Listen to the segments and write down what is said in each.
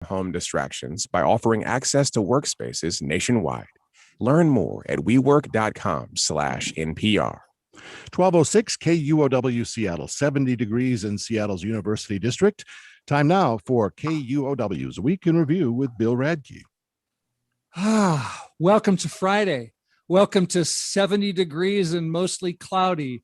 home distractions by offering access to workspaces nationwide. Learn more at wework.com/NPR. 1206 KUOW Seattle, 70 degrees in Seattle's University District. Time now for KUOW's Week in Review with Bill Radke. Welcome to Friday. Welcome to 70 degrees and mostly cloudy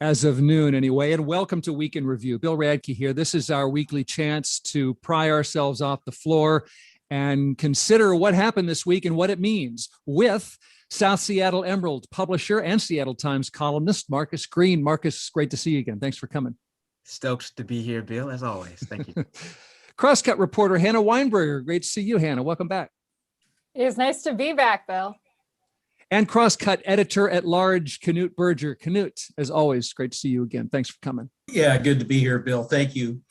as of noon anyway. And welcome to Week in Review. Bill Radke here. This is our weekly chance to pry ourselves off the floor and consider what happened this week and what it means with South Seattle Emerald publisher and Seattle Times columnist Marcus Green. Marcus, great to see you again. Thanks for coming. Stoked to be here, Bill, as always. Thank you. Crosscut reporter Hannah Weinburger. Great to see you, Hannah. Welcome back. It is nice to be back, Bill. And Crosscut editor at large, Knute Berger. Knute, as always, great to see you again. Thanks for coming. Yeah, good to be here, Bill. Thank you.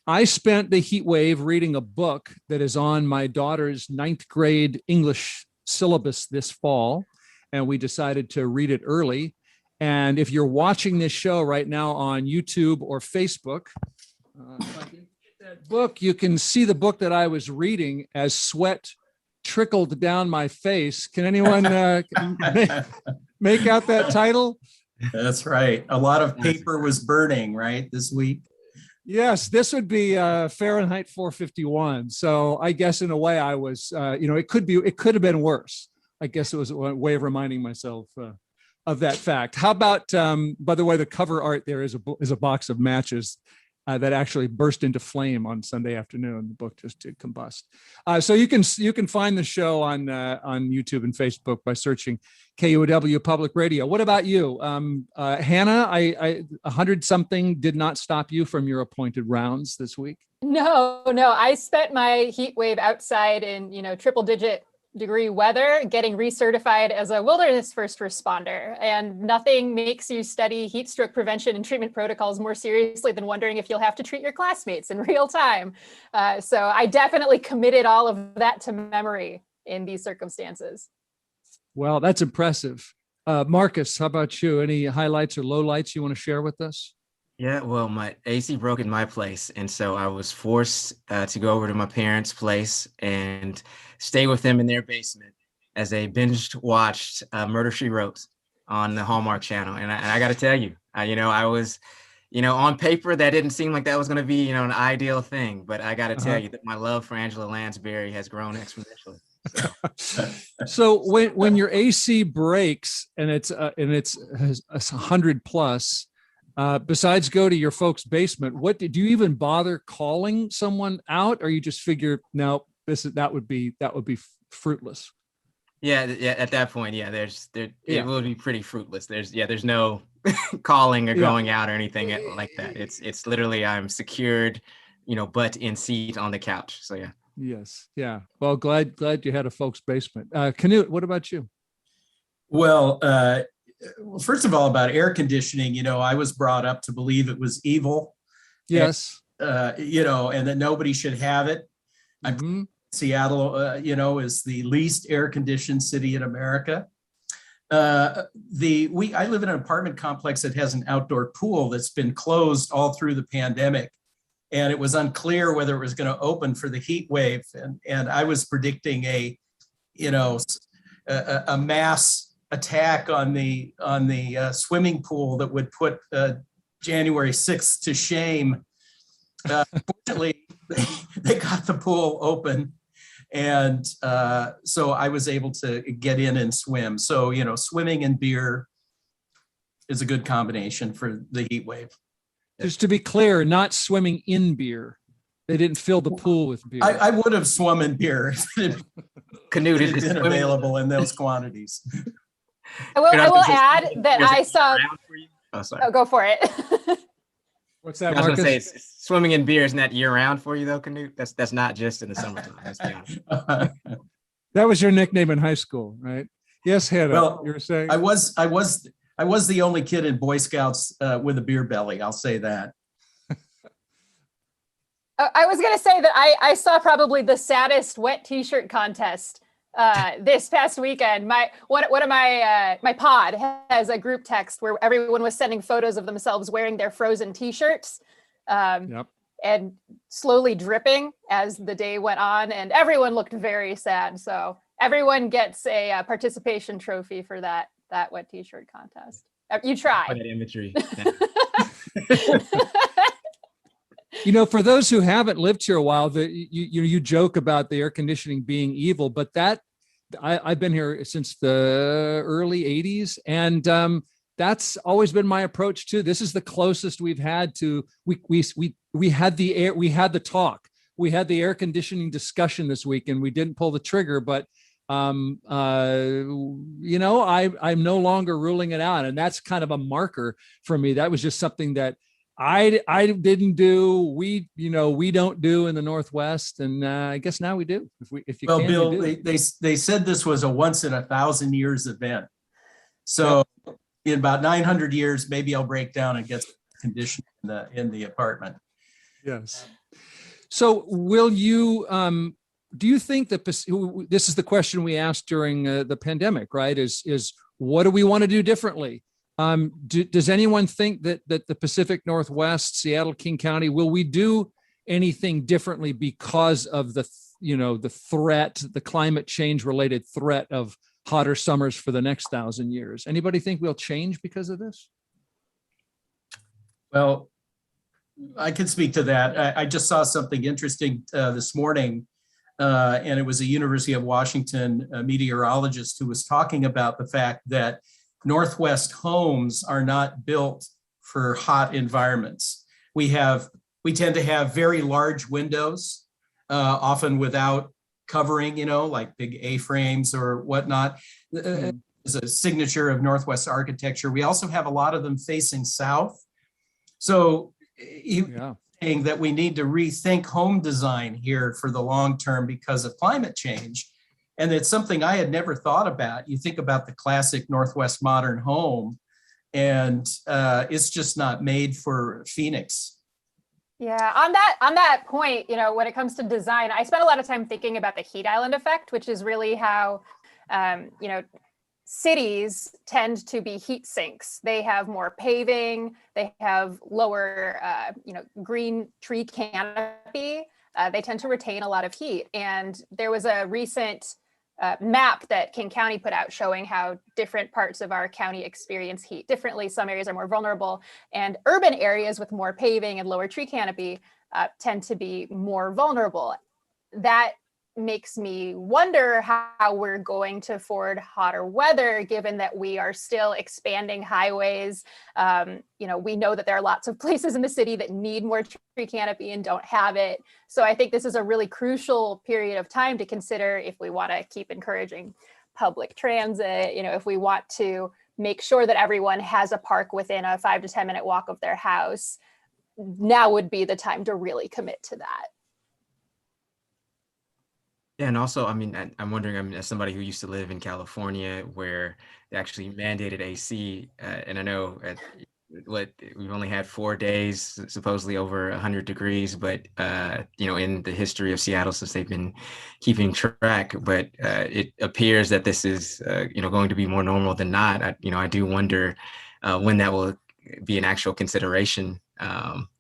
I spent the heat wave reading a book that is on my daughter's 9th grade English syllabus this fall, and we decided to read it early. And if you're watching this show right now on YouTube or Facebook, if I can get that book, you can see the book that I was reading as sweat trickled down my face. Can anyone make out that title? That's right. A lot of paper was burning, right, this week? Yes, this would be Fahrenheit 451. So I guess in a way I was, it could have been worse. I guess it was a way of reminding myself of that fact. How about, by the way, the cover art there is a box of matches that actually burst into flame on Sunday afternoon. The book just did combust. So you can find the show on YouTube and Facebook by searching KUOW Public Radio. What about you, Hannah? 100-something did not stop you from your appointed rounds this week. No. I spent my heat wave outside in triple-digit degree weather, getting recertified as a wilderness first responder. And nothing makes you study heat stroke prevention and treatment protocols more seriously than wondering if you'll have to treat your classmates in real time. So I definitely committed all of that to memory in these circumstances. Well, that's impressive. Marcus, how about you? Any highlights or lowlights you want to share with us? Yeah, well, my AC broke in my place, and so I was forced to go over to my parents' place and stay with them in their basement as they binge-watched Murder, She Wrote on the Hallmark Channel. And I got to tell you, I was, on paper, that didn't seem like that was going to be, an ideal thing. But I got to tell you that my love for Angela Lansbury has grown exponentially. So when your AC breaks and it's 100 plus, besides go to your folks' basement, what did you even bother calling someone out, or you just figure no, that would be fruitless? Yeah. At that point, it will be pretty fruitless. There's no calling or going out or anything like that. It's literally I'm secured, butt in seat on the couch. So yeah. Yes. Yeah. Well, glad you had a folks' basement. Knute, what about you? Well, first of all, about air conditioning, I was brought up to believe it was evil. Yes. And, and that nobody should have it. Mm-hmm. Seattle, is the least air conditioned city in America. I live in an apartment complex that has an outdoor pool that's been closed all through the pandemic. And it was unclear whether it was going to open for the heat wave. And I was predicting a mass attack on the swimming pool that would put January 6th to shame. Fortunately, they got the pool open. And so I was able to get in and swim. So, swimming and beer is a good combination for the heat wave. Just to be clear, not swimming in beer. They didn't fill the pool with beer. I would have swum in beer if Knute it had been available in those quantities. I will add that I saw. Oh, sorry. Oh, go for it. What's that, I was Marcus? going to say, swimming in beer isn't that year-round for you, though, Knute? That's not just in the summertime. Let's be honest. That was your nickname in high school, right? Yes, Hannah. Well, you were saying. I was the only kid in Boy Scouts with a beer belly. I'll say that. I was going to say that I saw probably the saddest wet T-shirt contest this past weekend. One of my pod has a group text where everyone was sending photos of themselves wearing their Frozen T-shirts. Yep. and slowly dripping as the day went on, and everyone looked very sad. So everyone gets a participation trophy for that wet t-shirt contest. You try. That imagery. You know, for those who haven't lived here a while, you joke about the air conditioning being evil, but I've been here since the early 80s, and that's always been my approach too. This is the closest we've had to we had the air, we had the talk, we had the air conditioning discussion this week, and we didn't pull the trigger, but you know, I'm no longer ruling it out, and that's kind of a marker for me. That was just something that I didn't do. We don't do in the Northwest, and I guess now we do. If you well, can, Bill, you do. they said this was a once in 1,000 years event. So in about 900 years, maybe I'll break down and get condition in the apartment. Yes. So will you? Do you think that this is the question we asked during the pandemic, right? Is what do we want to do differently? Does anyone think that the Pacific Northwest, Seattle, King County, will we do anything differently because of the threat, the climate change related threat of hotter summers for the next 1,000 years? Anybody think we'll change because of this? Well, I can speak to that. I just saw something interesting this morning, and it was a University of Washington meteorologist who was talking about the fact that Northwest homes are not built for hot environments. We tend to have very large windows, often without covering, like big A-frames or whatnot. It's a signature of Northwest architecture. We also have a lot of them facing south. So saying that we need to rethink home design here for the long term because of climate change. And it's something I had never thought about. You think about the classic Northwest modern home, and it's just not made for Phoenix. Yeah, on that point, when it comes to design, I spent a lot of time thinking about the heat island effect, which is really how, cities tend to be heat sinks. They have more paving, they have lower, green tree canopy. They tend to retain a lot of heat. And there was a recent map that King County put out showing how different parts of our county experience heat differently. Some areas are more vulnerable, and urban areas with more paving and lower tree canopy tend to be more vulnerable. That makes me wonder how we're going to afford hotter weather, given that we are still expanding highways. We know that there are lots of places in the city that need more tree canopy and don't have it. So I think this is a really crucial period of time to consider if we want to keep encouraging public transit, if we want to make sure that everyone has a park within a 5 to 10 minute walk of their house. Now would be the time to really commit to that. Yeah, and also, I'm wondering, as somebody who used to live in California where they actually mandated AC, and I know we've only had 4 days, supposedly over 100 degrees, but, in the history of Seattle, since they've been keeping track, but it appears that this is, going to be more normal than not. I do wonder when that will be an actual consideration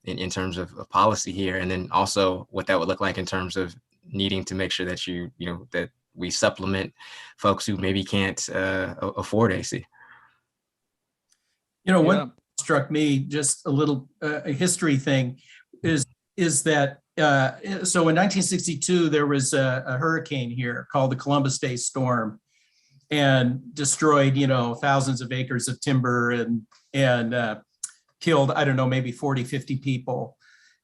in terms of policy here, and then also what that would look like in terms of needing to make sure that that we supplement folks who maybe can't afford AC. What struck me, just a little a history thing, is that so in 1962 there was a hurricane here called the Columbus Day Storm, and destroyed thousands of acres of timber and killed, I don't know, maybe 40, 50 people.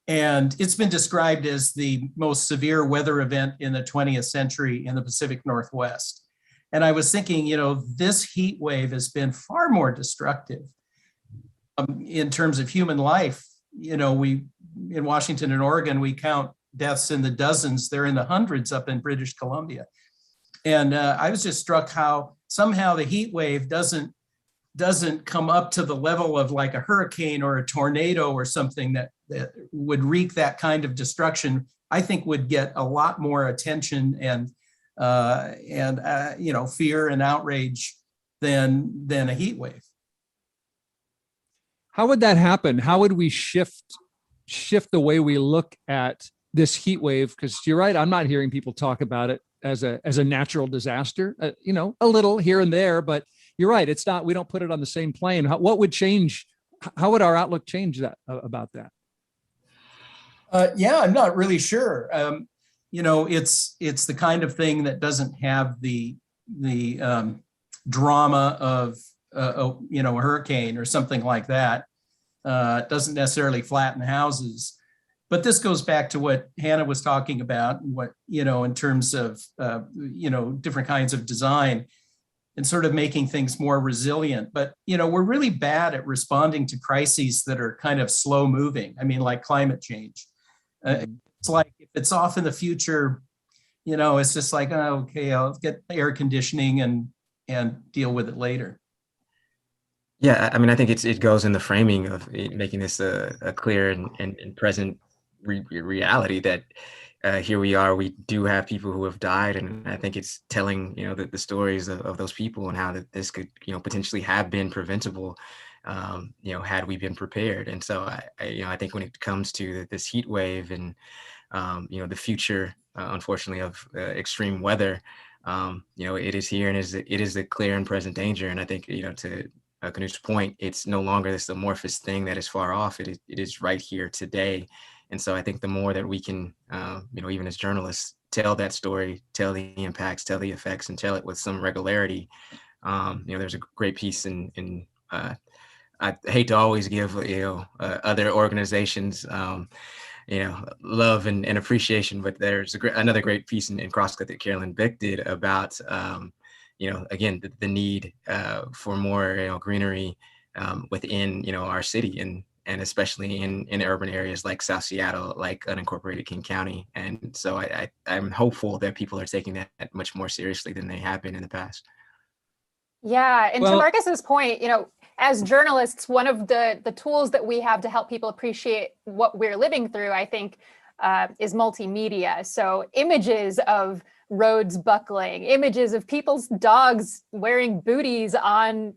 And it's been described as the most severe weather event in the 20th century in the Pacific Northwest. And I was thinking, this heat wave has been far more destructive in terms of human life. We in Washington and Oregon, we count deaths in the dozens. They're in the hundreds up in British Columbia. And I was just struck how somehow the heat wave doesn't come up to the level of like a hurricane or a tornado or something that would wreak that kind of destruction. I think would get a lot more attention and fear and outrage than a heat wave. How would that happen? How would we shift shift the way we look at this heat wave? Because you're right, I'm not hearing people talk about it as a natural disaster, a little here and there, but you're right. It's not, we don't put it on the same plane. What would change? How would our outlook change that about that? Yeah, I'm not really sure. It's the kind of thing that doesn't have the drama of a hurricane or something like that. It doesn't necessarily flatten houses. But this goes back to what Hannah was talking about, and what, in terms of, different kinds of design and sort of making things more resilient. But, we're really bad at responding to crises that are kind of slow moving. I mean, like climate change. It's like, if it's off in the future, it's just like, oh, okay, I'll get air conditioning and deal with it later. Yeah, I mean, I think it goes in the framing of making this a clear and present reality that here we are. We do have people who have died, and I think it's telling the stories of those people and how that this could potentially have been preventable, had we been prepared. And so I think when it comes to this heat wave and the future, unfortunately, of extreme weather, it is here, and it is a clear and present danger. And I think to Knute's point, it's no longer this amorphous thing that is far off. It is right here today. And so I think the more that we can, even as journalists, tell that story, tell the impacts, tell the effects, and tell it with some regularity. There's a great piece in I hate to always give other organizations love and appreciation, but there's another great piece in Crosscut that Carolyn Beck did about again the need for more I'm within our city, and especially in urban areas like South Seattle, like unincorporated King County. And so I'm hopeful that people are taking that much more seriously than they have been in the past. Yeah, and to Marcus's point, as journalists, one of the tools that we have to help people appreciate what we're living through, I think, is multimedia. So images of roads buckling, images of people's dogs wearing booties on,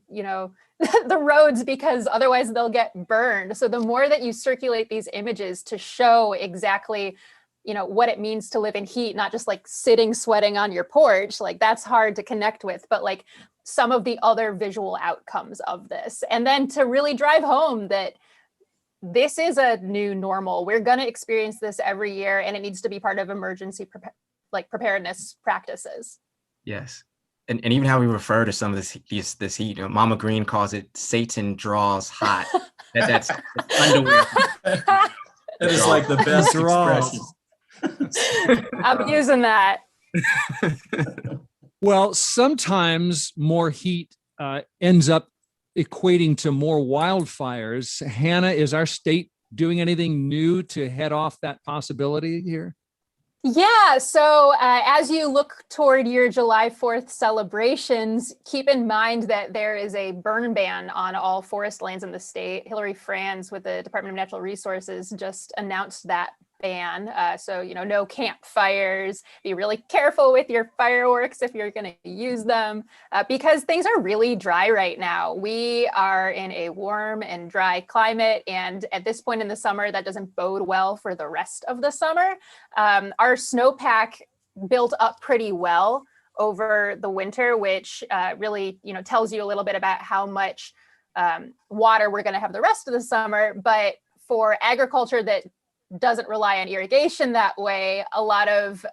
the roads, because otherwise they'll get burned. So the more that you circulate these images to show exactly, what it means to live in heat, not just like sitting sweating on your porch, like that's hard to connect with, but like some of the other visual outcomes of this. And then to really drive home that this is a new normal. We're going to experience this every year, and it needs to be part of emergency preparedness practices. Yes. And even how we refer to some of this heat, Mama Green calls it Satan draws hot. That's underwear. That is like the best expression. I'm using that. Well, sometimes more heat ends up equating to more wildfires. Hannah, is our state doing anything new to head off that possibility here? Yeah, so as you look toward your July 4th celebrations, keep in mind that there is a burn ban on all forest lands in the state. Hillary Franz with the Department of Natural Resources just announced that ban. So, no campfires. Be really careful with your fireworks if you're going to use them, because things are really dry right now. We are in a warm and dry climate, and at this point in the summer, that doesn't bode well for the rest of the summer. Our snowpack built up pretty well over the winter, which really, tells you a little bit about how much water we're going to have the rest of the summer. But for agriculture that doesn't rely on irrigation that way, a lot of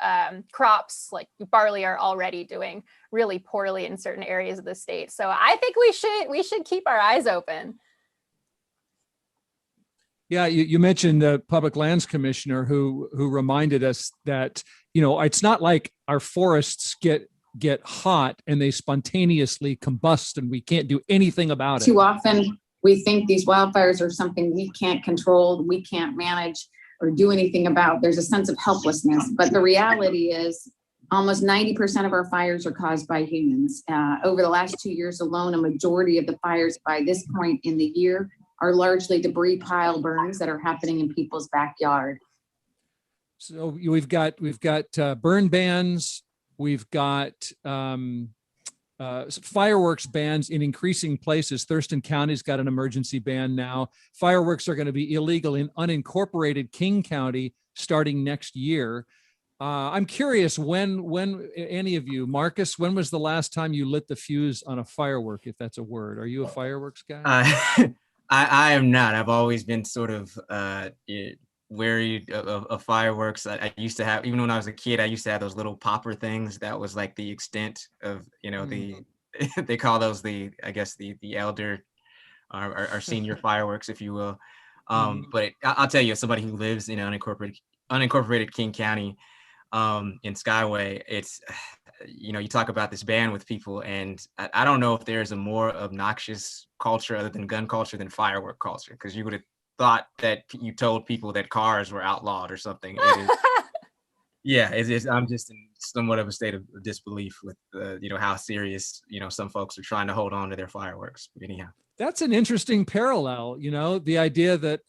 crops like barley are already doing really poorly in certain areas of the state. So I think we should keep our eyes open. Yeah, you mentioned the Public Lands Commissioner who reminded us that it's not like our forests get hot and they spontaneously combust and we can't do anything about it. Too often we think these wildfires are something we can't control, we can't manage or do anything about. There's a sense of helplessness, but the reality is almost 90% of our fires are caused by humans. Over the last 2 years alone, a majority of the fires by this point in the year are largely debris pile burns that are happening in people's backyard. So we've got burn bans, we've got fireworks bans in increasing places. Thurston County's got an emergency ban now. Fireworks are going to be illegal in unincorporated King County starting next year. I'm curious when any of you, Marcus, when was the last time you lit the fuse on a firework, if that's a word? Are you a fireworks guy? I am not. I've always been sort of wary of fireworks. I used to have, even when I was a kid, I used to have those little popper things. That was like the extent of, they call those I guess the elder or senior fireworks, if you will. But I'll tell you, as somebody who lives in unincorporated King County, in Skyway, it's, you talk about this ban with people, and I don't know if there's a more obnoxious culture other than gun culture than firework culture, because you would have thought that you told people that cars were outlawed or something. I'm just in somewhat of a state of disbelief with how serious some folks are trying to hold on to their fireworks. But anyhow, that's an interesting parallel. The idea that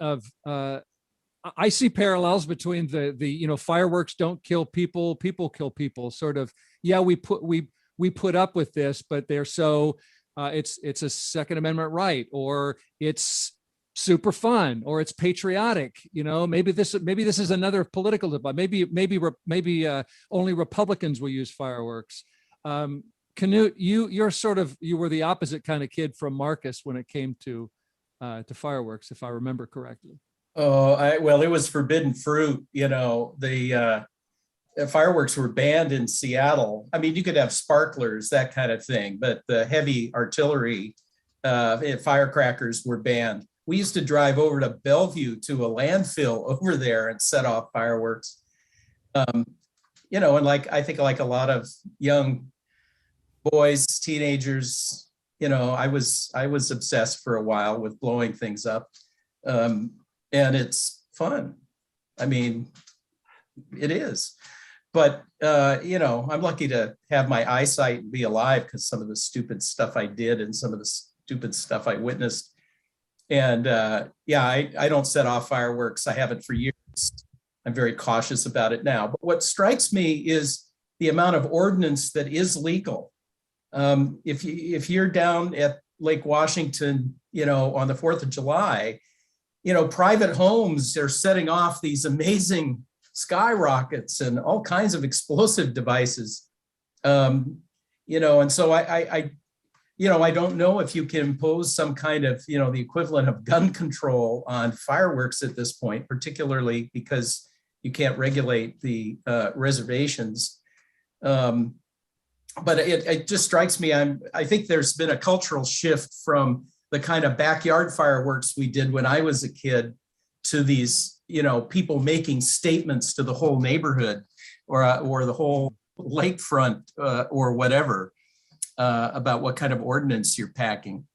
I see parallels between the fireworks don't kill people, people kill people sort of. Yeah, we put up with this, but they're so it's a Second Amendment right, or it's super fun, or it's patriotic. Maybe this is another political debate. Maybe only Republicans will use fireworks. Knute, you were the opposite kind of kid from Marcus when it came to fireworks, if I remember correctly. Oh, it was forbidden fruit. The fireworks were banned in Seattle. I mean, you could have sparklers, that kind of thing, but the heavy artillery firecrackers were banned. We used to drive over to Bellevue to a landfill over there and set off fireworks. And I think like a lot of young boys, teenagers, I was obsessed for a while with blowing things up. And it's fun. I mean, it is. But, I'm lucky to have my eyesight and be alive because some of the stupid stuff I did and some of the stupid stuff I witnessed. And I don't set off fireworks. I haven't for years. I'm very cautious about it now. But what strikes me is the amount of ordnance that is legal. If you're down at Lake Washington, on the 4th of July, private homes are setting off these amazing skyrockets and all kinds of explosive devices. And so I don't know if you can impose some kind of, the equivalent of gun control on fireworks at this point, particularly because you can't regulate the reservations. But it just strikes me, I think there's been a cultural shift from the kind of backyard fireworks we did when I was a kid to these, people making statements to the whole neighborhood or the whole lakefront or whatever about what kind of ordnance you're packing.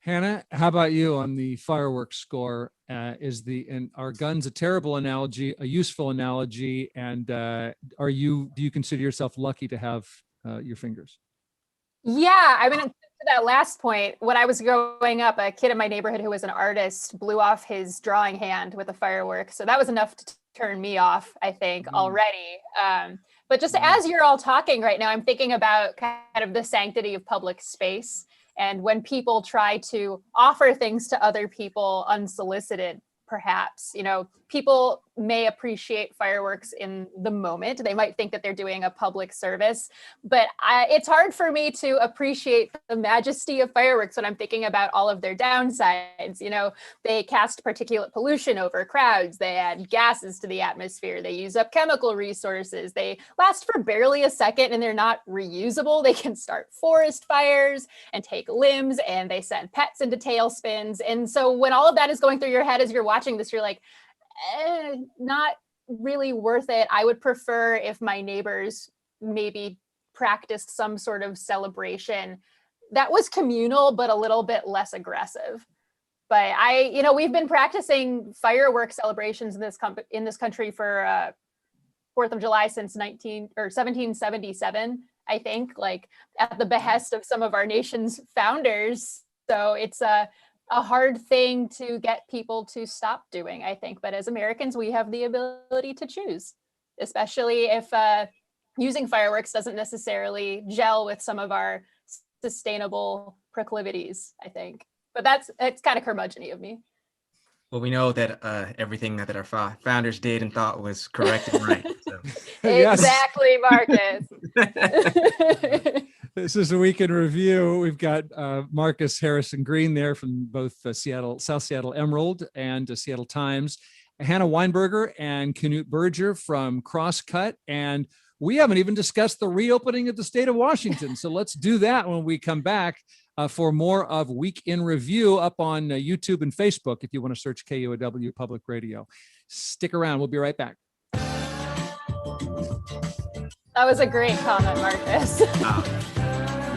Hannah, how about you on the fireworks score? Are guns a terrible analogy, a useful analogy, and do you consider yourself lucky to have your fingers? Yeah, I mean, to that last point, when I was growing up, a kid in my neighborhood who was an artist blew off his drawing hand with a firework. So that was enough to turn me off, I think, already. But just as you're all talking right now, I'm thinking about kind of the sanctity of public space. And when people try to offer things to other people unsolicited, perhaps, people may appreciate fireworks in the moment. They might think that they're doing a public service, but it's hard for me to appreciate the majesty of fireworks when I'm thinking about all of their downsides. They cast particulate pollution over crowds. They add gases to the atmosphere. They use up chemical resources. They last for barely a second and they're not reusable. They can start forest fires and take limbs, and they send pets into tailspins. And so when all of that is going through your head as you're watching this, you're like, not really worth it. I would prefer if my neighbors maybe practiced some sort of celebration that was communal, but a little bit less aggressive. But we've been practicing firework celebrations in this country for 4th of July since 1777, I think, like at the behest of some of our nation's founders. So it's a hard thing to get people to stop doing, I think. But as Americans, we have the ability to choose, especially if using fireworks doesn't necessarily gel with some of our sustainable proclivities, I think. But it's kind of curmudgeon-y of me. Well, we know that everything that our founders did and thought was correct and right. So. Yes. Exactly, Marcus. This is a week in review. We've got Marcus Harrison Green there from both South Seattle Emerald and Seattle Times, Hannah Weinburger and Knute Berger from Crosscut. And we haven't even discussed the reopening of the state of Washington. So let's do that when we come back for more of Week in Review up on YouTube and Facebook if you want to search KUOW Public Radio. Stick around. We'll be right back. That was a great comment, Marcus.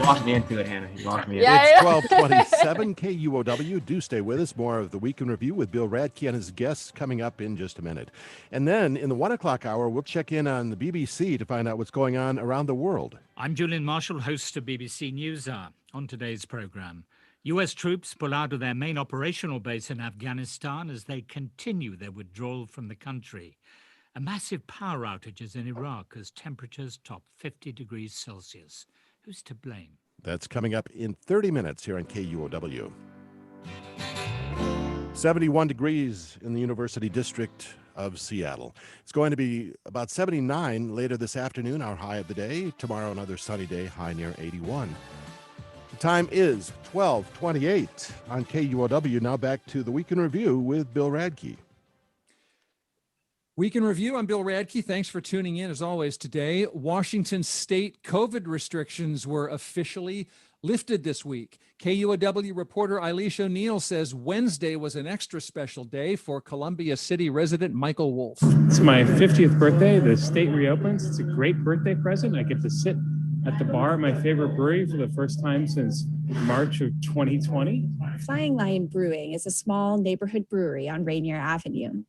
Walked me into it, Hannah. You walked me into Yeah, it. It's 1227 KUOW. Do stay with us. More of the Week in Review with Bill Radke and his guests coming up in just a minute. And then in the 1 o'clock hour, we'll check in on the BBC to find out what's going on around the world. I'm Julian Marshall, host of BBC News Hour. On today's program, U.S. troops pull out of their main operational base in Afghanistan as they continue their withdrawal from the country. A massive power outages in Iraq as temperatures top 50 degrees Celsius. Who's to blame? That's coming up in 30 minutes here on KUOW. 71 degrees in the University District of Seattle. It's going to be about 79 later this afternoon, our high of the day. Tomorrow, another sunny day, high near 81. The time is 12:28 on KUOW. Now back to the Week in Review with Bill Radke. Week in Review, I'm Bill Radke. Thanks for tuning in as always today. Washington state COVID restrictions were officially lifted this week. KUOW reporter Eilish O'Neill says Wednesday was an extra special day for Columbia City resident Michael Wolf. It's my 50th birthday. The state reopens. It's a great birthday present. I get to sit at the bar at my favorite brewery for the first time since March of 2020. Flying Lion Brewing is a small neighborhood brewery on Rainier Avenue.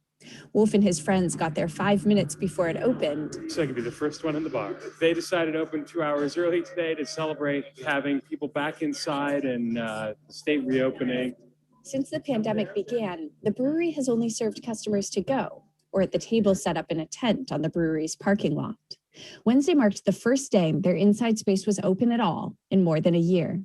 Wolf and his friends got there 5 minutes before it opened. So I could be the first one in the bar. They decided to open 2 hours early today to celebrate having people back inside and the state reopening. Since the pandemic began, the brewery has only served customers to go or at the table set up in a tent on the brewery's parking lot. Wednesday marked the first day their inside space was open at all in more than a year.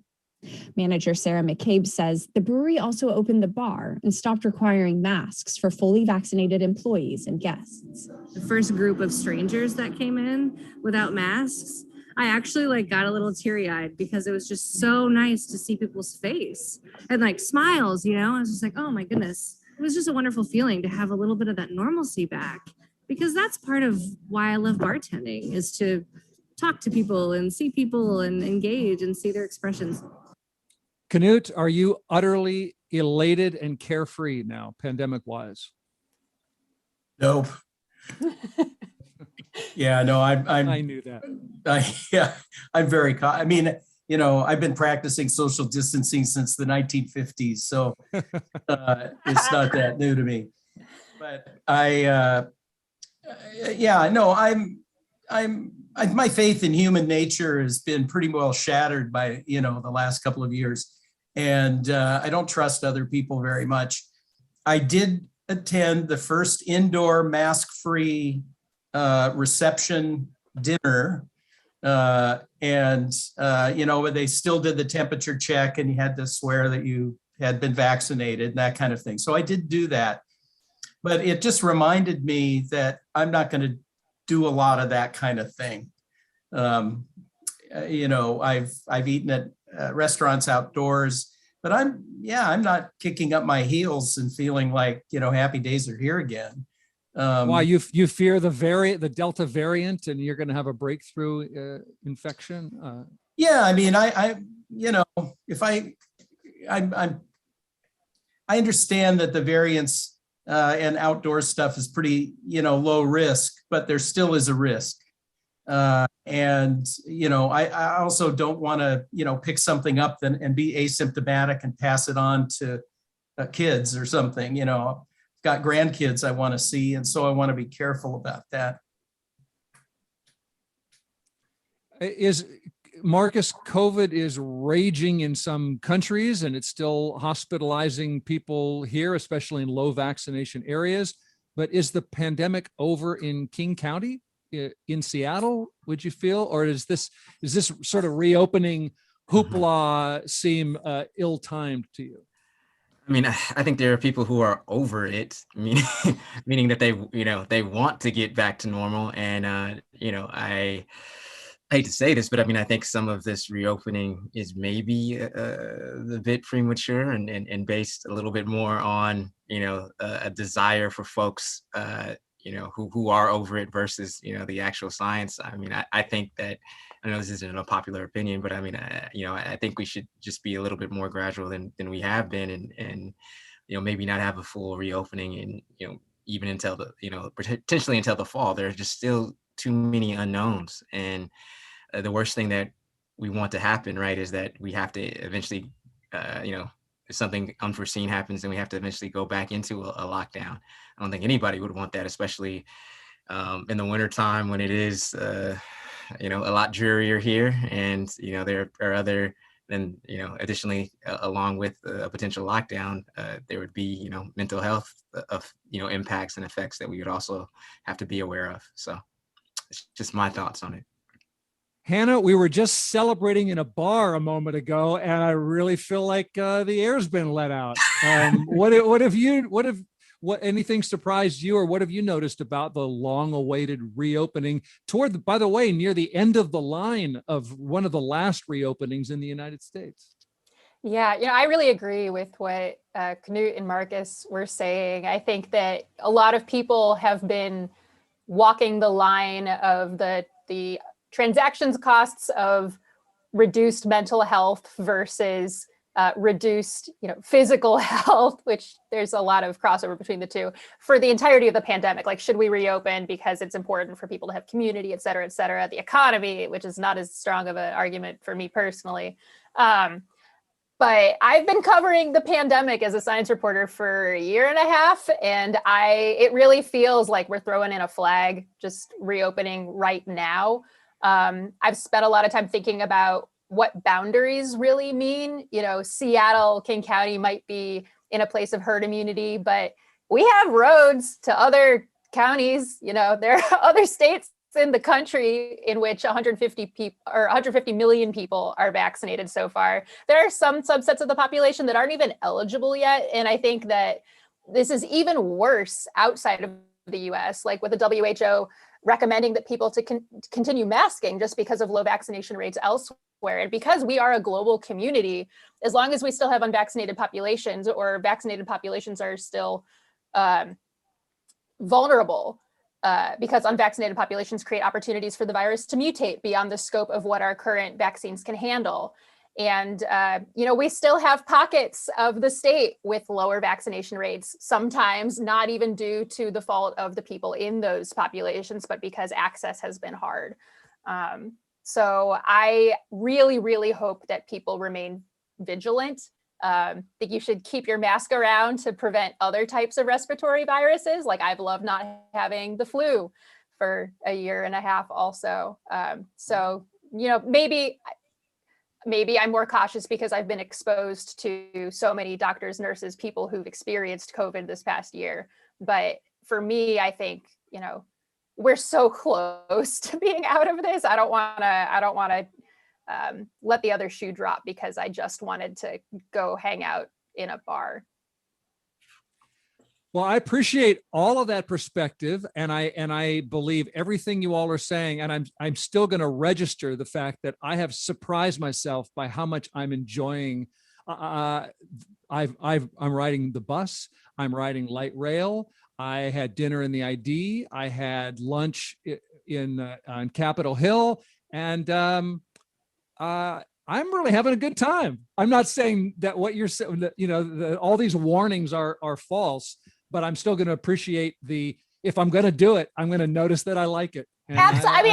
Manager Sarah McCabe says the brewery also opened the bar and stopped requiring masks for fully vaccinated employees and guests. The first group of strangers that came in without masks, I actually got a little teary-eyed because it was just so nice to see people's face and smiles, I was just oh my goodness. It was just a wonderful feeling to have a little bit of that normalcy back, because that's part of why I love bartending, is to talk to people and see people and engage and see their expressions. Knute, are you utterly elated and carefree now, pandemic-wise? Nope. Yeah, no, I knew that. I'm very, I've been practicing social distancing since the 1950s, so it's not that new to me. But my faith in human nature has been pretty well shattered by, the last couple of years. And I don't trust other people very much. I did attend the first indoor mask-free reception dinner. But they still did the temperature check and you had to swear that you had been vaccinated and that kind of thing. So I did do that. But it just reminded me that I'm not going to do a lot of that kind of thing. I've eaten at restaurants outdoors, but I'm not kicking up my heels and feeling like, happy days are here again. Why, you fear the Delta variant and you're going to have a breakthrough infection? I understand that the variants and outdoor stuff is pretty, low risk, but there still is a risk. I also don't want to, pick something up and be asymptomatic and pass it on to kids or something. I've got grandkids I want to see, and so I want to be careful about that. Marcus, COVID is raging in some countries and it's still hospitalizing people here, especially in low vaccination areas. But is the pandemic over in King County? in Seattle, would you feel? Or is this sort of reopening hoopla seem ill-timed to you? I mean, I think there are people who are over it, meaning that they want to get back to normal. And, I hate to say this, but I mean, I think some of this reopening is maybe a bit premature and based a little bit more on, a desire for folks, who are over it versus, the actual science. I mean, I think that, I know this isn't a popular opinion, but I mean, I think we should just be a little bit more gradual than we have been, and maybe not have a full reopening, and even until the potentially until the fall. There's just still too many unknowns, and the worst thing that we want to happen, right, is that we have to eventually, if something unforeseen happens, then we have to eventually go back into a lockdown. I don't think anybody would want that, especially in the wintertime when it is a lot drearier here, and there are other than additionally along with a potential lockdown, there would be mental health of impacts and effects that we would also have to be aware of. So it's just my thoughts on it. Hannah, we were just celebrating in a bar a moment ago, and I really feel like the air's been let out. What anything surprised you, or what have you noticed about the long-awaited reopening toward, by the way, near the end of the line of one of the last reopenings in the United States? Yeah, I really agree with what Knute and Marcus were saying. I think that a lot of people have been walking the line of the transactions costs of reduced mental health versus reduced, physical health, which there's a lot of crossover between the two for the entirety of the pandemic. Like, should we reopen because it's important for people to have community, et cetera, et cetera. The economy, which is not as strong of an argument for me personally. But I've been covering the pandemic as a science reporter for a year and a half, and it really feels like we're throwing in a flag, just reopening right now. I've spent a lot of time thinking about what boundaries really mean. Seattle, King County might be in a place of herd immunity, but we have roads to other counties. There are other states in the country in which 150 million people are vaccinated so far. There are some subsets of the population that aren't even eligible yet. And I think that this is even worse outside of the US, like with the WHO recommending that people to continue masking just because of low vaccination rates elsewhere. And because we are a global community, as long as we still have unvaccinated populations, or vaccinated populations are still vulnerable, because unvaccinated populations create opportunities for the virus to mutate beyond the scope of what our current vaccines can handle. And, we still have pockets of the state with lower vaccination rates, sometimes not even due to the fault of the people in those populations, but because access has been hard. So I really, really hope that people remain vigilant. I think you should keep your mask around to prevent other types of respiratory viruses. Like, I've loved not having the flu for a year and a half also. So, maybe I'm more cautious because I've been exposed to so many doctors, nurses, people who've experienced COVID this past year. But for me, I think, we're so close to being out of this. I don't want to let the other shoe drop because I just wanted to go hang out in a bar. Well, I appreciate all of that perspective, and I believe everything you all are saying, and I'm still going to register the fact that I have surprised myself by how much I'm enjoying. I'm riding the bus, I'm riding light rail. I had dinner in the ID. I had lunch on Capitol Hill, and I'm really having a good time. I'm not saying that what you're saying, that all these warnings are false, but I'm still going to appreciate if I'm going to do it, I'm going to notice that I like it. Absolutely.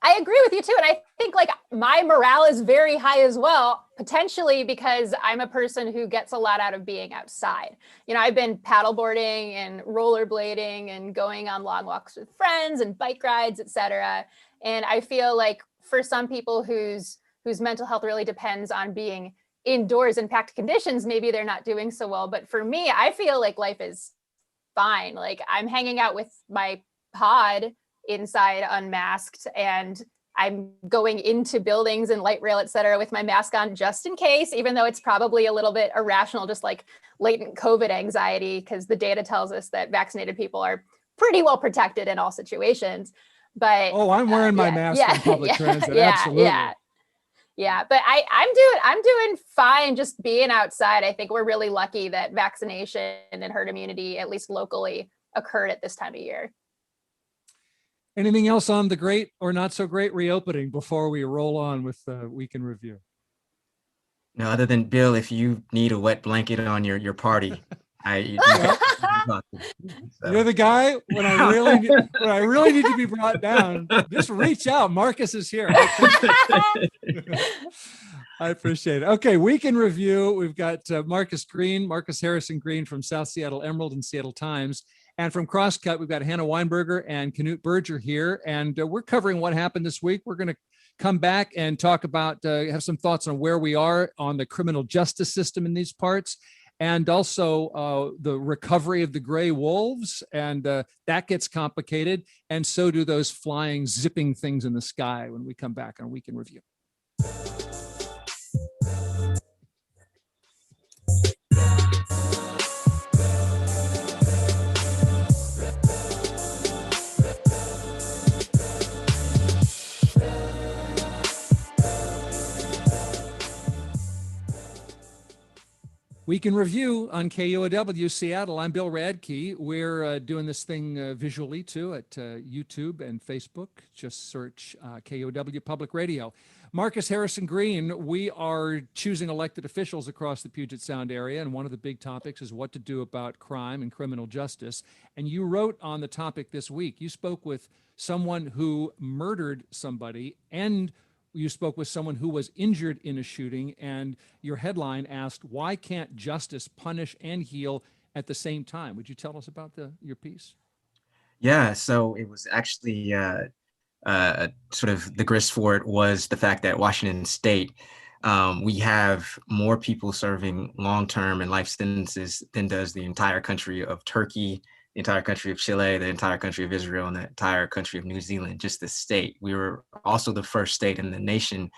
I agree with you too. And I think my morale is very high as well, potentially because I'm a person who gets a lot out of being outside. I've been paddleboarding and rollerblading and going on long walks with friends and bike rides, et cetera. And I feel like for some people whose mental health really depends on being indoors in packed conditions, maybe they're not doing so well. But for me, I feel like life is fine. Like, I'm hanging out with my pod inside unmasked, and I'm going into buildings and light rail, et cetera, with my mask on just in case, even though it's probably a little bit irrational, just like latent COVID anxiety, because the data tells us that vaccinated people are pretty well protected in all situations. But oh, I'm wearing my mask on public transit. Absolutely. Yeah, but I'm doing fine just being outside. I think we're really lucky that vaccination and herd immunity, at least locally, occurred at this time of year. Anything else on the great or not so great reopening before we roll on with the week in review? No, other than Bill, if you need a wet blanket on your party, You're the guy when I really need to be brought down. Just reach out. Marcus is here. I appreciate it. Okay, week in review. We've got Marcus Harrison Green from South Seattle Emerald and Seattle Times. And from Crosscut, we've got Hannah Weinburger and Knute Berger here. And we're covering what happened this week. We're going to come back and talk about, have some thoughts on where we are on the criminal justice system in these parts, and also the recovery of the gray wolves. And that gets complicated. And so do those flying, zipping things in the sky when we come back on Week in Review. Week in Review on KUOW Seattle. I'm Bill Radke. We're doing this thing visually too at YouTube and Facebook. Just search KUOW Public Radio. Marcus Harrison Green, we are choosing elected officials across the Puget Sound area, and one of the big topics is what to do about crime and criminal justice. And you wrote on the topic this week. You spoke with someone who murdered somebody, and you spoke with someone who was injured in a shooting, and your headline asked, why can't justice punish and heal at the same time? Would you tell us about your piece? Yeah, so it was actually sort of the grist for it was the fact that Washington State, we have more people serving long-term and life sentences than does the entire country of Turkey, the entire country of Chile, the entire country of Israel, and the entire country of New Zealand, just the state. We were also the first state in the nation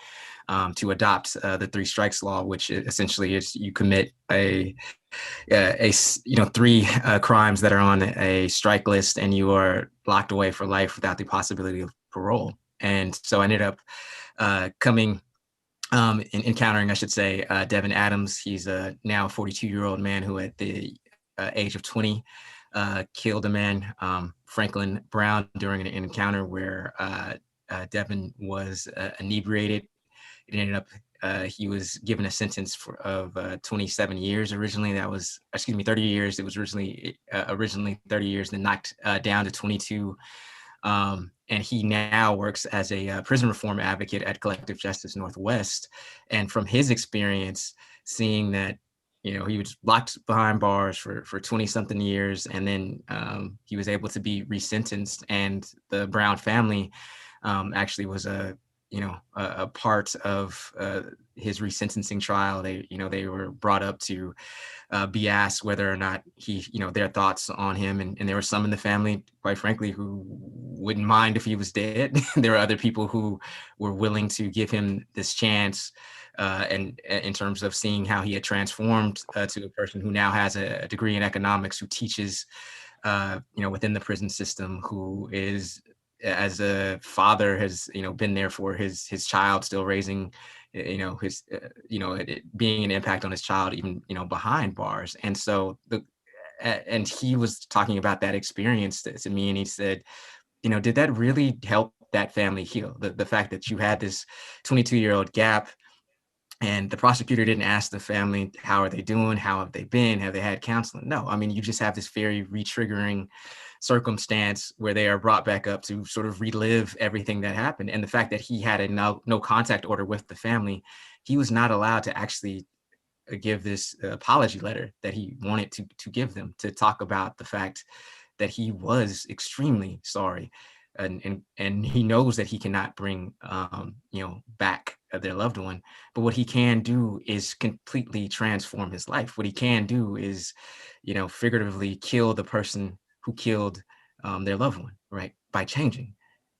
to adopt the three strikes law, which essentially is you commit three crimes that are on a strike list and you are locked away for life without the possibility of parole. And so I ended up encountering, I should say, Devin Adams. He's a now 42-year-old man who at the age of 20 killed a man, Franklin Brown, during an encounter where Devin was inebriated. It ended up, he was given a sentence of 27 years originally. 30 years. It was originally 30 years, then knocked down to 22. And he now works as a prison reform advocate at Collective Justice Northwest. And from his experience, seeing that, he was locked behind bars for 20-something years, and then he was able to be resentenced. And the Brown family actually was a part of his resentencing trial. They were brought up to be asked whether or not their thoughts on him. And there were some in the family, quite frankly, who wouldn't mind if he was dead. There were other people who were willing to give him this chance. And in terms of seeing how he had transformed to a person who now has a degree in economics, who teaches, within the prison system, who is, as a father, has, been there for his child, still raising, his, being an impact on his child, even, behind bars. And so and he was talking about that experience to me, and he said, did that really help that family heal? The fact that you had this 22-year-old gap. And the prosecutor didn't ask the family, how are they doing? How have they been? Have they had counseling? No, I mean, you just have this very re-triggering circumstance where they are brought back up to sort of relive everything that happened. And the fact that he had a no contact order with the family, he was not allowed to actually give this apology letter that he wanted to give them, to talk about the fact that he was extremely sorry. And he knows that he cannot bring, back their loved one. But what he can do is completely transform his life. What he can do is, figuratively kill the person who killed their loved one, right? By changing.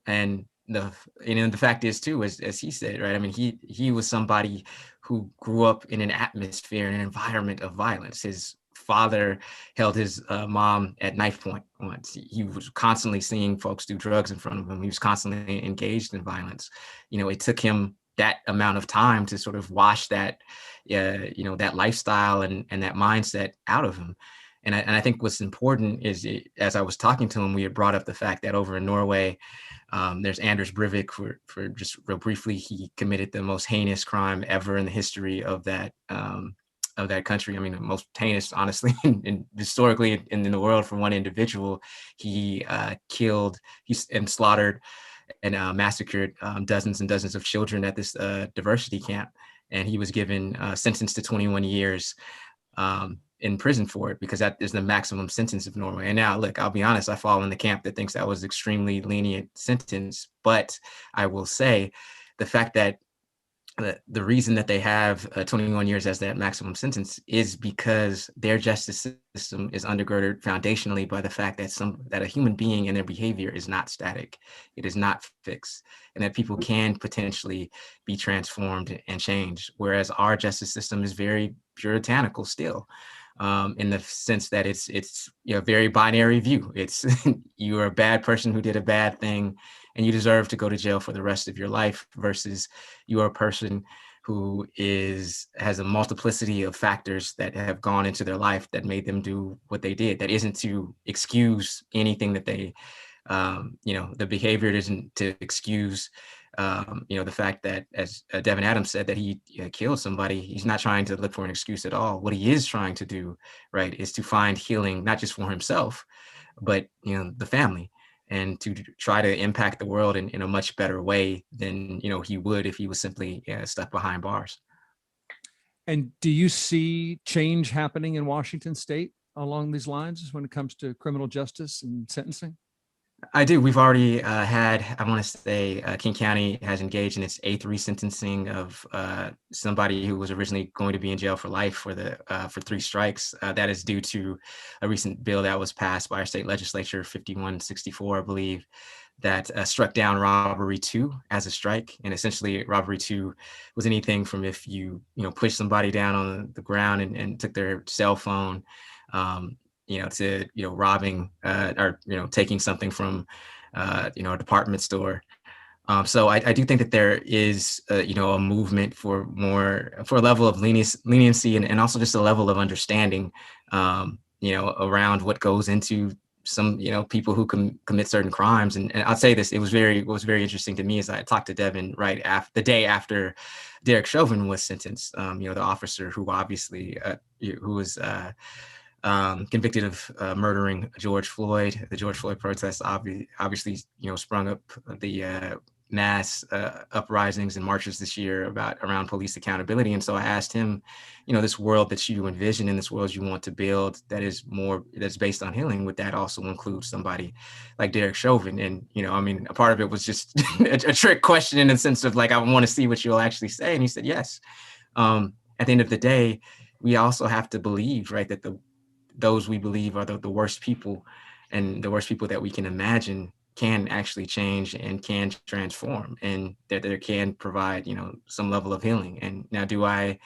And the fact is too, as he said, right? I mean, he was somebody who grew up in an atmosphere, an environment of violence. His father held his mom at knife point once. He was constantly seeing folks do drugs in front of him. He was constantly engaged in violence. It took him that amount of time to sort of wash that, that lifestyle and that mindset out of him. And I think what's important is, as I was talking to him, we had brought up the fact that over in Norway, there's Anders Breivik, for just real briefly, he committed the most heinous crime ever in the history of that country. I mean, the most heinous, honestly, and historically in the world for one individual. He killed and slaughtered and massacred dozens and dozens of children at this diversity camp. And he was given sentenced to 21 years in prison for it, because that is the maximum sentence of Norway. And now, look, I'll be honest, I fall in the camp that thinks that was extremely lenient sentence. But I will say the fact that the reason that they have 21 years as that maximum sentence is because their justice system is undergirded foundationally by the fact that a human being and their behavior is not static. It is not fixed, and that people can potentially be transformed and changed. Whereas our justice system is very puritanical still, in the sense that it's a very binary view. It's you are a bad person who did a bad thing, and you deserve to go to jail for the rest of your life, versus you are a person who has a multiplicity of factors that have gone into their life that made them do what they did. That isn't to excuse anything that they, the behavior isn't to excuse, the fact that, as Devin Adams said, that he killed somebody. He's not trying to look for an excuse at all. What he is trying to do, right, is to find healing, not just for himself, but, the family, and to try to impact the world in a much better way than, he would if he was simply stuck behind bars. And do you see change happening in Washington state along these lines when it comes to criminal justice and sentencing? I do. We've already had, I want to say, King County has engaged in its 8th resentencing of somebody who was originally going to be in jail for life for 3 strikes. That is due to a recent bill that was passed by our state legislature, 5164, I believe, that struck down robbery 2 as a strike. And essentially, robbery 2 was anything from if you pushed somebody down on the ground and took their cell phone, to robbing or taking something from a department store. So I do think that there is a movement for a level of leniency and also just a level of understanding around what goes into some people who commit certain crimes. And I'll say this: what was very interesting to me is I talked to Devin the day after Derek Chauvin was sentenced. The officer who obviously who was convicted of murdering George Floyd. The George Floyd protests obviously, sprung up the mass uprisings and marches this year around police accountability. And so I asked him, this world that you envision and this world you want to build that's based on healing, would that also include somebody like Derek Chauvin? And, a part of it was just a trick question in the sense of I want to see what you'll actually say. And he said, yes. At the end of the day, we also have to believe, right, that those we believe are the worst people, and the worst people that we can imagine, can actually change and can transform, and that they can provide, some level of healing. And now, do I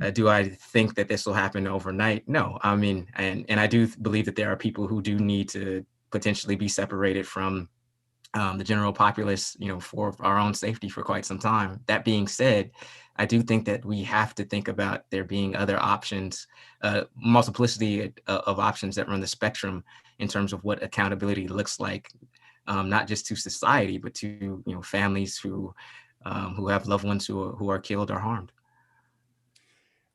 think that this will happen overnight? No. I mean, and I do believe that there are people who do need to potentially be separated from the general populace, for our own safety for quite some time. That being said, I do think that we have to think about there being other options, multiplicity of options that run the spectrum in terms of what accountability looks like, not just to society, but to families who have loved ones who are killed or harmed.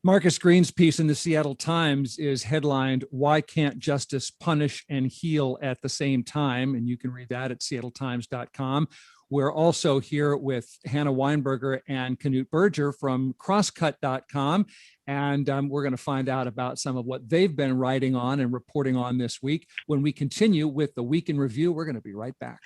Marcus Green's piece in the Seattle Times is headlined, "Why Can't Justice Punish and Heal at the Same Time?" And you can read that at seattletimes.com. We're also here with Hannah Weinburger and Knute Berger from Crosscut.com. And we're going to find out about some of what they've been writing on and reporting on this week. When we continue with the Week in Review, we're going to be right back.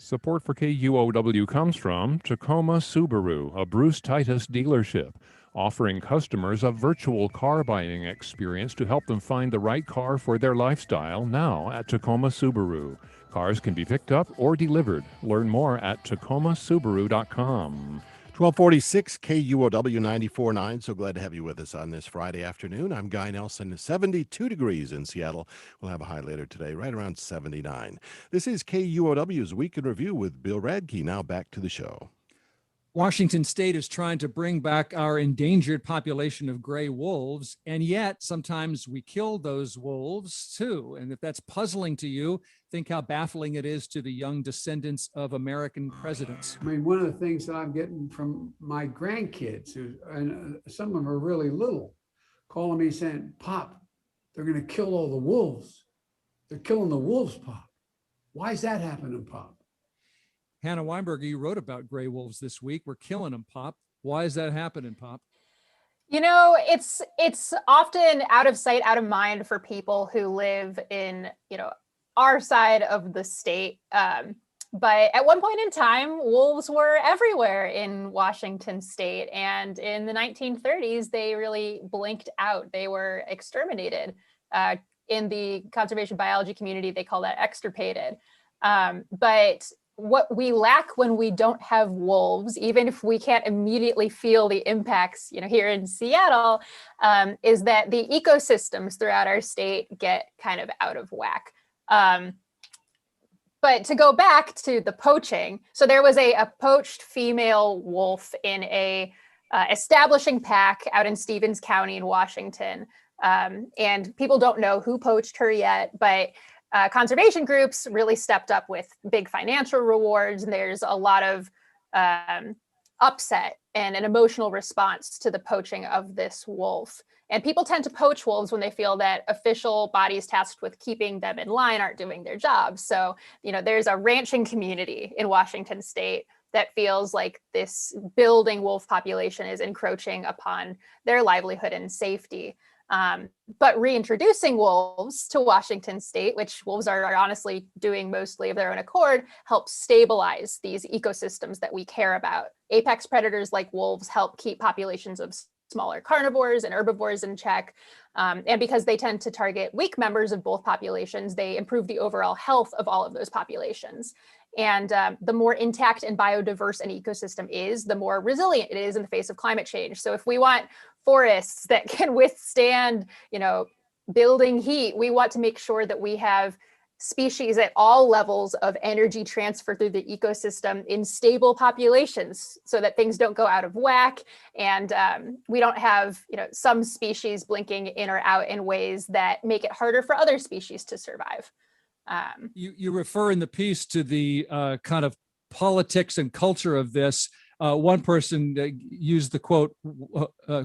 Support for KUOW comes from Tacoma Subaru, a Bruce Titus dealership, offering customers a virtual car buying experience to help them find the right car for their lifestyle now at Tacoma Subaru. Cars can be picked up or delivered. Learn more at tacomasubaru.com. 1246 KUOW 94.9. So glad to have you with us on this Friday afternoon. I'm Guy Nelson. 72 degrees in Seattle. We'll have a high later today, right around 79. This is KUOW's Week in Review with Bill Radke. Now back to the show. Washington State is trying to bring back our endangered population of gray wolves, and yet sometimes we kill those wolves too. And if that's puzzling to you, think how baffling it is to the young descendants of American presidents. I mean, one of the things that I'm getting from my grandkids, and some of them are really little, calling me saying, "Pop, they're going to kill all the wolves. They're killing the wolves, Pop. Why is that happening, Pop?" Hannah Weinburger, you wrote about gray wolves this week. We're killing them, Pop. Why is that happening, Pop? You know, it's often out of sight, out of mind for people who live in, our side of the state. But at one point in time, wolves were everywhere in Washington state. And in the 1930s, they really blinked out. They were exterminated. In the conservation biology community, they call that extirpated. But what we lack when we don't have wolves, even if we can't immediately feel the impacts, here in Seattle, is that the ecosystems throughout our state get kind of out of whack. But to go back to the poaching, so there was a poached female wolf in a establishing pack out in Stevens County in Washington. And people don't know who poached her yet, but conservation groups really stepped up with big financial rewards. And there's a lot of upset and an emotional response to the poaching of this wolf. And people tend to poach wolves when they feel that official bodies tasked with keeping them in line aren't doing their job. So, there's a ranching community in Washington state that feels like this building wolf population is encroaching upon their livelihood and safety. But reintroducing wolves to Washington state, which wolves are honestly doing mostly of their own accord, helps stabilize these ecosystems that we care about. Apex predators like wolves help keep populations of smaller carnivores and herbivores in check. And because they tend to target weak members of both populations, they improve the overall health of all of those populations. And the more intact and biodiverse an ecosystem is, the more resilient it is in the face of climate change. So if we want forests that can withstand, building heat, we want to make sure that we have species at all levels of energy transfer through the ecosystem in stable populations so that things don't go out of whack. And we don't have, some species blinking in or out in ways that make it harder for other species to survive. You refer in the piece to the kind of politics and culture of this. One person used the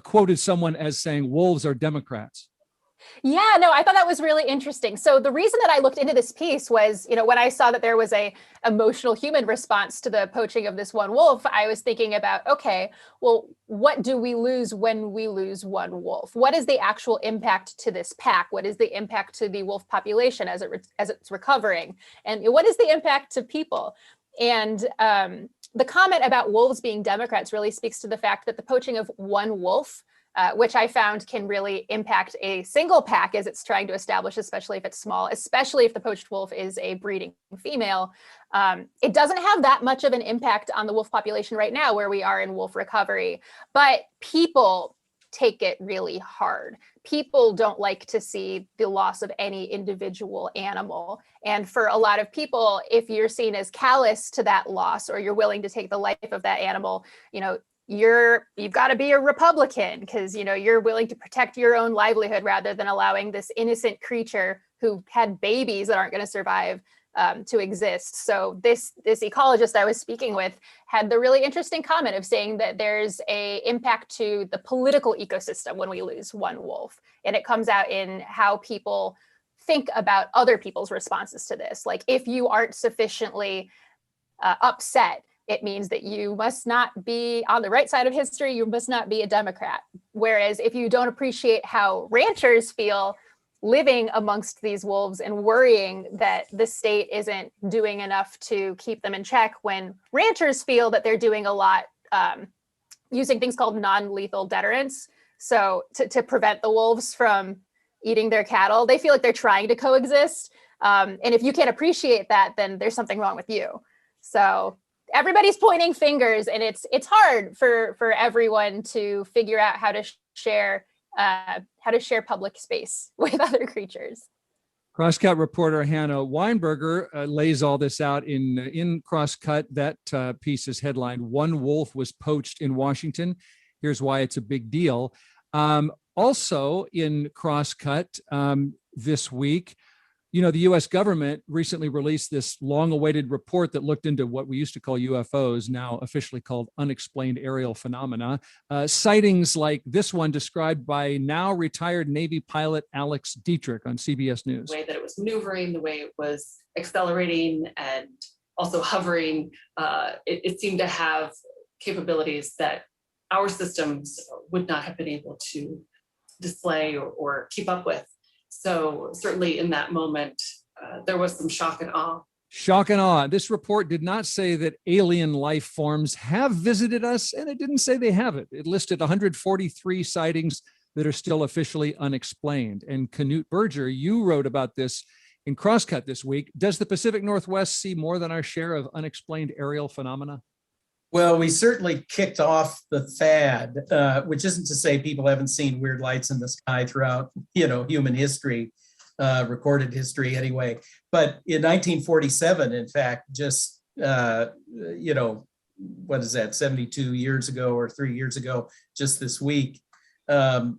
quoted someone as saying wolves are Democrats. Yeah, no, I thought that was really interesting. So the reason that I looked into this piece was, when I saw that there was a emotional human response to the poaching of this one wolf, I was thinking about, okay, well, what do we lose when we lose one wolf? What is the actual impact to this pack? What is the impact to the wolf population as it's recovering? And what is the impact to people? And the comment about wolves being Democrats really speaks to the fact that the poaching of one wolf, which I found can really impact a single pack as it's trying to establish, especially if it's small, especially if the poached wolf is a breeding female. It doesn't have that much of an impact on the wolf population right now where we are in wolf recovery, but people take it really hard. People don't like to see the loss of any individual animal. And for a lot of people, if you're seen as callous to that loss, or you're willing to take the life of that animal, you've got to be a Republican because you're willing to protect your own livelihood rather than allowing this innocent creature who had babies that aren't going to survive to exist. So this ecologist I was speaking with had the really interesting comment of saying that there's a impact to the political ecosystem when we lose one wolf, and it comes out in how people think about other people's responses to this. Like if you aren't sufficiently upset, it means that you must not be on the right side of history. You must not be a Democrat. Whereas if you don't appreciate how ranchers feel, living amongst these wolves and worrying that the state isn't doing enough to keep them in check, when ranchers feel that they're doing a lot using things called non-lethal deterrents. So to prevent the wolves from eating their cattle, they feel like they're trying to coexist. And if you can't appreciate that, then there's something wrong with you. So everybody's pointing fingers, and it's hard for everyone to figure out how to share public space with other creatures. Crosscut reporter Hannah Weinburger lays all this out in Crosscut. That piece is headlined, "One Wolf Was Poached in Washington. Here's Why It's a Big Deal." Also in Crosscut this week, the U.S. government recently released this long-awaited report that looked into what we used to call UFOs, now officially called unexplained aerial phenomena. Sightings like this one described by now retired Navy pilot Alex Dietrich on CBS News. The way that it was maneuvering, the way it was accelerating and also hovering, it seemed to have capabilities that our systems would not have been able to display or keep up with. So certainly in that moment, there was some shock and awe. Shock and awe. This report did not say that alien life forms have visited us, and it didn't say they haven't. It listed 143 sightings that are still officially unexplained. And Knute Berger, you wrote about this in Crosscut this week. Does the Pacific Northwest see more than our share of unexplained aerial phenomena? Well, we certainly kicked off the fad, which isn't to say people haven't seen weird lights in the sky throughout, human history, recorded history anyway. But in 1947, in fact, just, what is that, 72 years ago or 3 years ago, just this week, the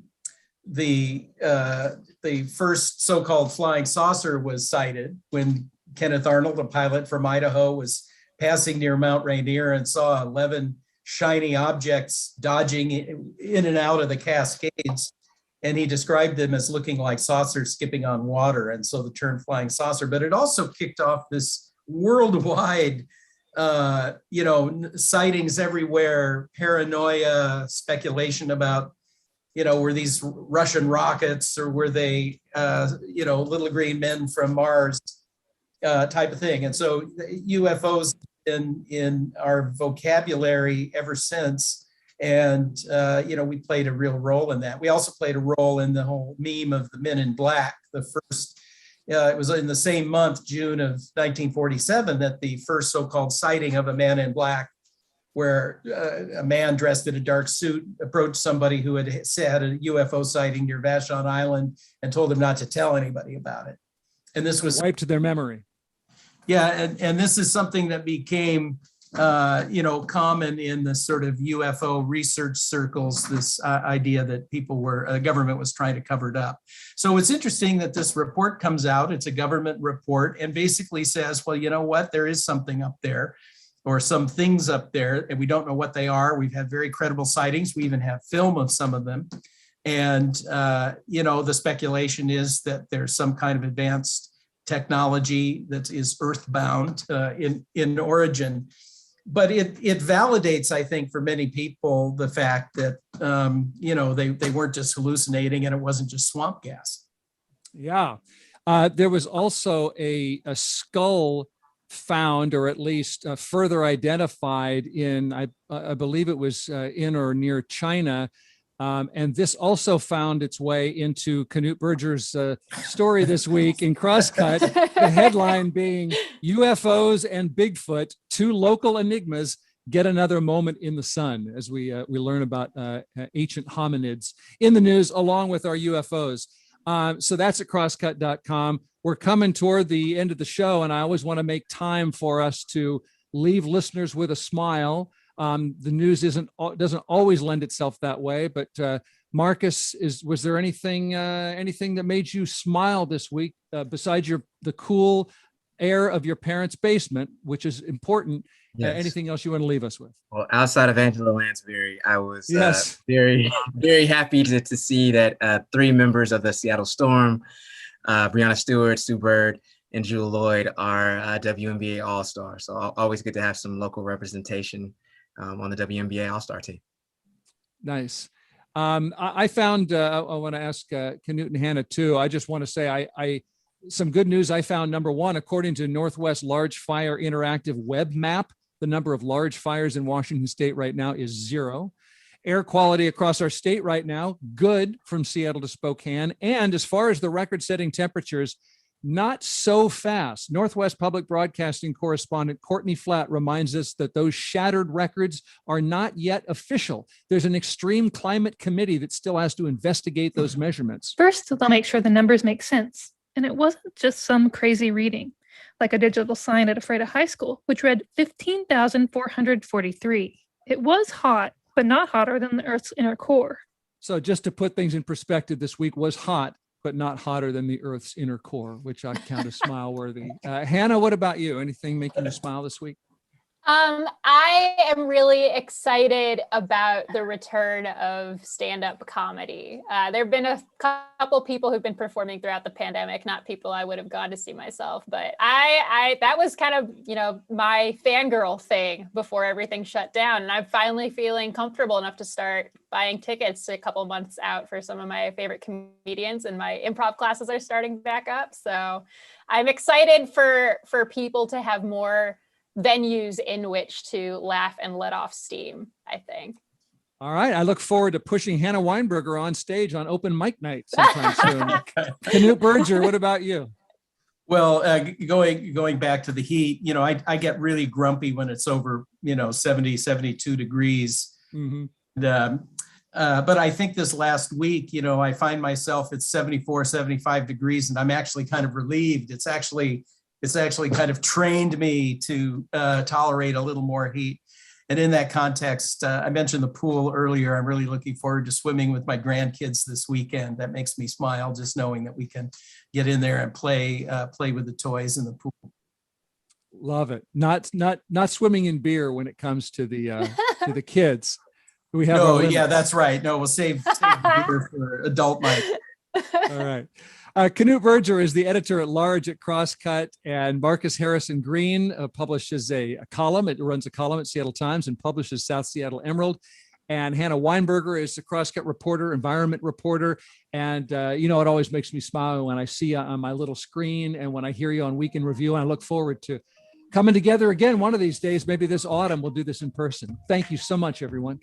first so-called flying saucer was sighted when Kenneth Arnold, a pilot from Idaho, was passing near Mount Rainier and saw 11 shiny objects dodging in and out of the Cascades. And he described them as looking like saucers skipping on water. And so the term flying saucer, but it also kicked off this worldwide, sightings everywhere, paranoia, speculation about, were these Russian rockets or were they, little green men from Mars? Type of thing. And so UFOs in our vocabulary ever since. And, we played a real role in that. We also played a role in the whole meme of the Men in Black. The first, it was in the same month, June of 1947, that the first so-called sighting of a man in black, where a man dressed in a dark suit approached somebody who had had a UFO sighting near Vashon Island and told them not to tell anybody about it. And this was wiped their memory. Yeah, and this is something that became, common in the sort of UFO research circles, this idea that government was trying to cover it up. So it's interesting that this report comes out, it's a government report, and basically says, well, you know what, there is something up there, or some things up there, and we don't know what they are. We've had very credible sightings. We even have film of some of them. And, the speculation is that there's some kind of advanced technology that is earthbound in origin. But it validates, I think, for many people, the fact that, they weren't just hallucinating and it wasn't just swamp gas. Yeah. There was also a skull found, or at least further identified in, I believe it was in or near China. And this also found its way into Knute Berger's story this week in Crosscut, the headline being UFOs and Bigfoot, two local enigmas get another moment in the sun, as we learn about ancient hominids in the news along with our UFOs. So that's at crosscut.com. We're coming toward the end of the show, and I always want to make time for us to leave listeners with a smile. The news doesn't always lend itself that way, but Marcus, was there anything that made you smile this week besides the cool air of your parents' basement, which is important? Yes. Anything else you want to leave us with? Well, outside of Angela Lansbury, I was yes. Very, very happy to see that 3 members of the Seattle Storm, Brianna Stewart, Sue Bird, and Jewel Lloyd, are WNBA All-Stars. So always good to have some local representation on the WNBA All-Star team. Nice. I found, I want to ask Knute and Hannah too. I just want to say some good news I found. Number one, according to Northwest Large Fire Interactive Web Map, the number of large fires in Washington state right now is 0. Air quality across our state right now, good from Seattle to Spokane. And as far as the record-setting temperatures, not so fast. Northwest Public Broadcasting correspondent Courtney Flatt reminds us that those shattered records are not yet official. There's an extreme climate committee that still has to investigate those measurements. First, they'll make sure the numbers make sense. And it wasn't just some crazy reading, like a digital sign at a Freda High School, which read 15,443. It was hot, but not hotter than the Earth's inner core. So just to put things in perspective, this week was hot, but not hotter than the Earth's inner core, which I count as smile worthy. Hannah, what about you? Anything making you smile this week? I am really excited about the return of stand-up comedy. There have been a couple people who've been performing throughout the pandemic, not people I would have gone to see myself, but that was kind of, my fangirl thing before everything shut down. And I'm finally feeling comfortable enough to start buying tickets a couple months out for some of my favorite comedians, and my improv classes are starting back up. So I'm excited for people to have more venues in which to laugh and let off steam, I think. All right. I look forward to pushing Hannah Weinburger on stage on open mic night sometime soon. Knute Berger, what about you? Well, going back to the heat, I get really grumpy when it's over, 70, 72 degrees. Mm-hmm. But I think this last week, I find myself at 74, 75 degrees, and I'm actually kind of relieved. It's actually kind of trained me to tolerate a little more heat. And in that context, I mentioned the pool earlier. I'm really looking forward to swimming with my grandkids this weekend. That makes me smile, just knowing that we can get in there and play with the toys in the pool. Love it. Not swimming in beer when it comes to the kids. We have that's right. No, we'll save the beer for adult Mike. All right. Knute Berger is the editor-at-large at Crosscut, and Marcus Harrison Green publishes a column. It runs a column at Seattle Times and publishes South Seattle Emerald. And Hannah Weinburger is the Crosscut reporter, environment reporter. And, it always makes me smile when I see you on my little screen and when I hear you on Week in Review. And I look forward to coming together again one of these days. Maybe this autumn we'll do this in person. Thank you so much, everyone.